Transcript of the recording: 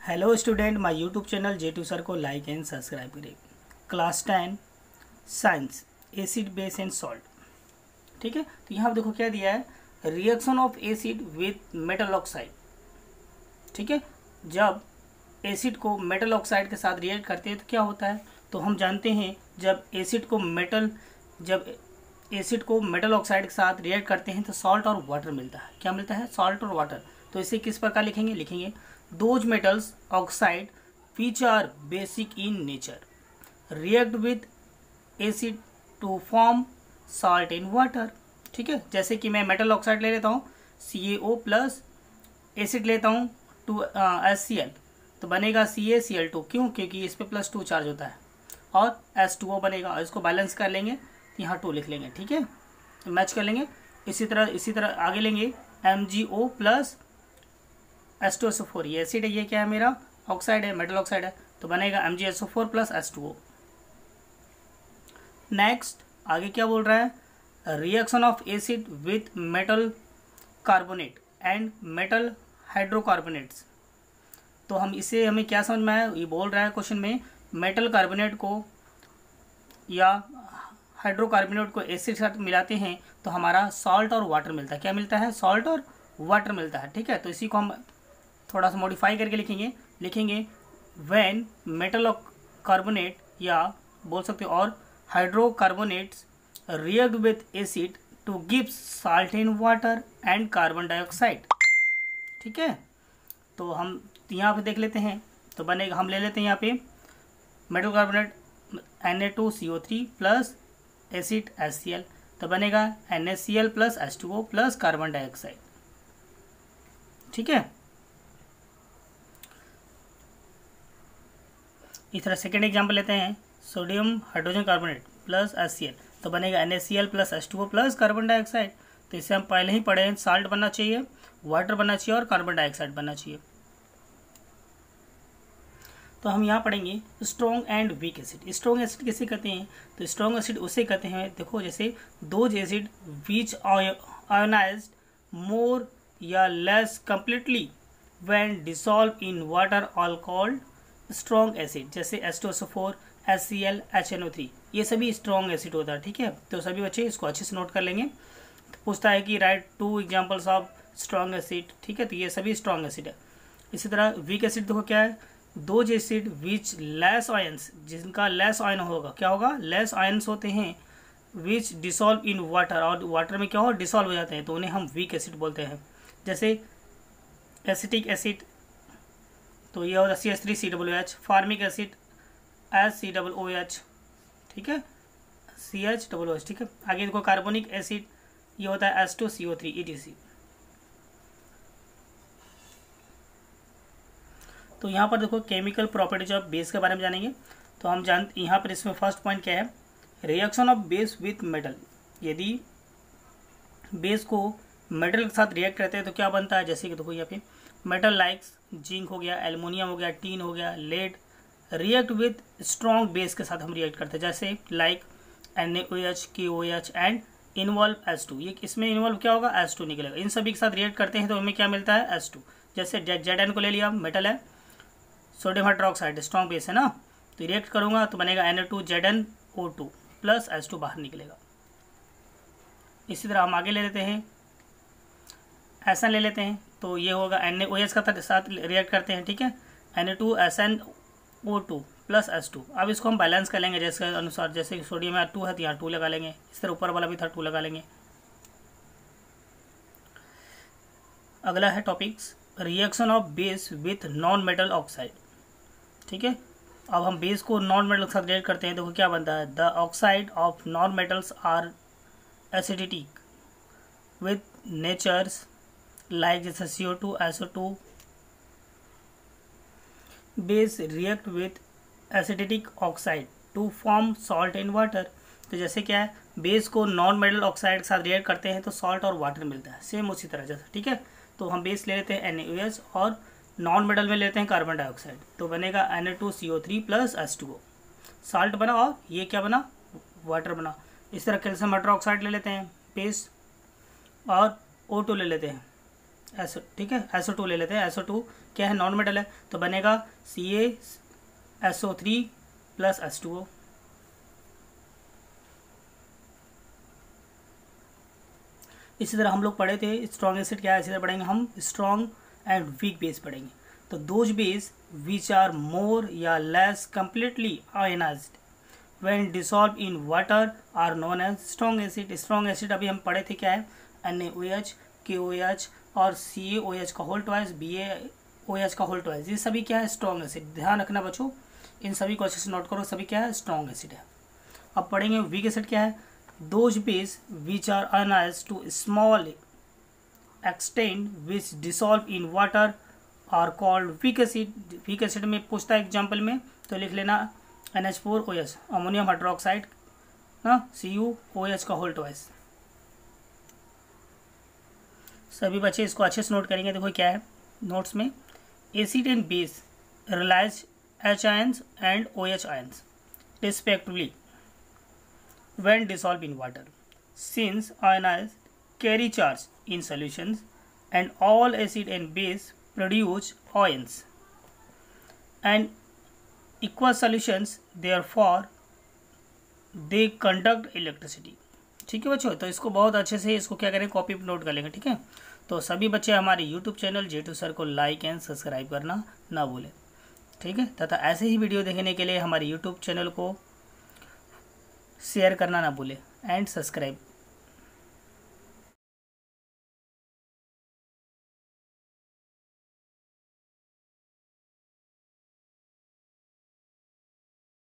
Hello student, my YouTube channel J2 sir को like and subscribe करें। Class 10 science acid base and salt. ठीक है, तो यहाँ पर देखो क्या दिया है, reaction of acid with metal oxide. ठीक है, जब एसिड को मेटल ऑक्साइड के साथ रिएक्ट करते हैं तो क्या होता है, तो हम जानते हैं जब एसिड को मेटल ऑक्साइड के साथ रिएक्ट करते हैं तो सॉल्ट और वाटर मिलता है। क्या मिलता है? सॉल्ट और वाटर। तो इसे किस प्रकार लिखेंगे those metals oxide which are basic in nature react with acid to form salt in water. ठीक है, जैसे कि मैं मेटल ऑक्साइड ले लेता हूँ CaO प्लस एसिड लेता हूँ HCl, तो बनेगा CaCl2। क्यों? क्योंकि इस पे +2 चार्ज होता है और H2O बनेगा। और इसको बैलेंस कर लेंगे तो यहाँ 2 लिख लेंगे। ठीक है, तो मैच कर लेंगे। इसी तरह आगे लेंगे MgO प्लस H2SO4। ये एसिड है, ये क्या है मेरा ऑक्साइड है, मेटल ऑक्साइड है, तो बनेगा MgSO4 प्लस H2O। नेक्स्ट आगे क्या बोल रहा है, reaction of acid with metal carbonate and metal hydrocarbonates. तो हमें क्या समझ में आया, ये बोल रहा है क्वेश्चन में, मेटल कार्बोनेट को या हाइड्रोकार्बोनेट को एसिड के साथ मिलाते हैं तो हमारा सॉल्ट और वाटर मिलता है। क्या मिलता है? सॉल्ट और वाटर मिलता है। ठीक है, तो इसी को हम थोड़ा सा मॉडिफाई करके लिखेंगे व्हेन मेटल कार्बोनेट या बोल सकते हो और hydrocarbonates react with acid to give salt in water and carbon dioxide. ठीक है, तो हम यहाँ पे देख लेते हैं, तो बनेगा, हम ले लेते हैं यहाँ पे metal carbonate Na2CO3 plus acid HCl, तो बनेगा NaCl plus H2O plus carbon dioxide. ठीक है, इस तरह सेकेंड एग्जाम्पल लेते हैं, sodium hydrogen carbonate plus HCl, तो बनेगा NaCl plus H2O plus carbon dioxide. तो इसे हम पहले ही पढ़े हैं, साल्ट बनना चाहिए, वाटर बनना चाहिए और कार्बन डाइऑक्साइड बनना चाहिए। तो हम यहाँ पढ़ेंगे strong and weak acid. Strong acid किसे कहते हैं, तो स्ट्रॉन्ग एसिड उसे कहते हैं, देखो जैसे दोज एसिड विच आयोनाइज्ड मोर या less completely when dissolve in water all called strong acid. जैसे H2SO4, HCl, HNO3, ये सभी स्ट्रॉन्ग एसिड होता है। ठीक है, तो सभी बच्चे इसको अच्छे से नोट कर लेंगे। तो पूछता है कि right 2 examples of strong acid. ठीक है, तो ये सभी स्ट्रॉन्ग एसिड है। इसी तरह वीक एसिड देखो क्या है, those acid which less ions, जिनका लेस आयन होगा, क्या होगा, लेस आयंस होते हैं, विच डिसॉल्व इन वाटर, और वाटर में क्या हो, डिसॉल्व हो जाते हैं, तो उन्हें हम वीक एसिड बोलते हैं। जैसे एसिटिक एसिड, तो ये होता है CH3COOH, फार्मिक एसिड HCOOH। ठीक है, CHOOH। ठीक है, आगे देखो कार्बोनिक एसिड, ये होता है H2CO3 ETC। तो यहाँ पर देखो केमिकल प्रॉपर्टीज ऑफ बेस के बारे में जानेंगे। तो हम यहाँ पर इसमें फर्स्ट पॉइंट क्या है, reaction of base with metal. यदि बेस को मेटल के साथ रिएक्ट करते हैं तो क्या बनता है, जैसे कि देखो यहाँ पे मेटल लाइक्स जिंक हो गया, एल्युमिनियम हो गया, टीन हो गया, lead react with strong base के साथ हम रिएक्ट करते हैं, जैसे like NaOH, KOH and involve H2। ये इसमें इन्वॉल्व क्या होगा, H2 निकलेगा। इन सभी के साथ रिएक्ट करते हैं तो हमें क्या मिलता है, H2। जैसे Zn को ले लिया, मेटल है, सोडियम हाइड्रोक्साइड स्ट्रॉन्ग बेस है ना, तो रिएक्ट करूंगा तो बनेगा Na2ZnO2 प्लस H2 बाहर निकलेगा। इसी तरह हम आगे ले लेते हैं, SN ले लेते हैं, तो ये होगा NaOH का साथ रिएक्ट करते हैं। ठीक है, Na2SnO2 प्लस H2। अब इसको हम बैलेंस कर लेंगे जैसे अनुसार, जैसे सोडियम में 2 है तो यहाँ 2 लगा लेंगे, इस तरह ऊपर वाला भी था 2 लगा लेंगे। अगला है topics reaction of base with non metal oxide. ठीक है, अब हम बेस को नॉन मेटल के साथ रिएक्ट करते हैं, देखो क्या बनता है, the oxide of non metals are acidic with natures like जैसे CO2, SO2। Base react with acidic oxide to form salt in water. तो जैसे क्या है, बेस को नॉन मेटल ऑक्साइड के साथ रिएक्ट करते हैं तो सॉल्ट और वाटर मिलता है, सेम उसी तरह जैसा। ठीक है, तो हम बेस ले लेते हैं NaOH और नॉन मेटल में लेते हैं कार्बन डाइऑक्साइड, तो बनेगा Na2CO3 प्लस H2O। साल्ट बना और ये क्या बना, वाटर बना। इस तरह कैल्शियम हाइड्रोक्साइड ले लेते हैं बेस और O2 ले लेते हैं, ठीक है, SO2 ले लेते हैं, SO2 क्या है, नॉन मेटल है, तो बनेगा CaSO3 प्लस H2O। इसी तरह हम लोग पढ़े थे स्ट्रॉन्ग एसिड क्या है, इसी तरह पढ़ेंगे हम स्ट्रॉन्ग एंड वीक बेस पढ़ेंगे। तो those base which are more या less completely ionized when dissolve in water are known as strong acid. Strong acid अभी हम पढ़े थे क्या है, NaOH, KOH और CaOH का होल ट्वाइस, BaOH का होल ट्वाइस, ये सभी क्या है, स्ट्रॉन्ग एसिड। ध्यान रखना बच्चों, इन सभी को अच्छे से नोट करो, सभी क्या है, स्ट्रॉन्ग एसिड है। अब पढ़ेंगे वीक एसिड क्या है, those base which are ionised to small extent which dissolve in water are called weak acid. Weak acid में पूछता है एग्जाम्पल में, तो लिख लेना NH4OH, अमोनियम हाइड्रोक्साइड ना, CuOH का होल ट्वाइस। सभी बच्चे इसको अच्छे से नोट करेंगे। देखो क्या है नोट्स में, acid and base release H ions and OH ions respectively when dissolved in water. Since ions carry charge in solutions and all acid and base produce ions and aqueous solutions, therefore they conduct electricity। ठीक है बच्चों, तो इसको बहुत अच्छे से इसको क्या करें, कॉपी पर नोट कर लेंगे। ठीक है, तो सभी बच्चे हमारे यूट्यूब चैनल J2 सर को लाइक एंड सब्सक्राइब करना ना भूलें। ठीक है, तथा ऐसे ही वीडियो देखने के लिए हमारे यूट्यूब चैनल को शेयर करना ना भूलें एंड सब्सक्राइब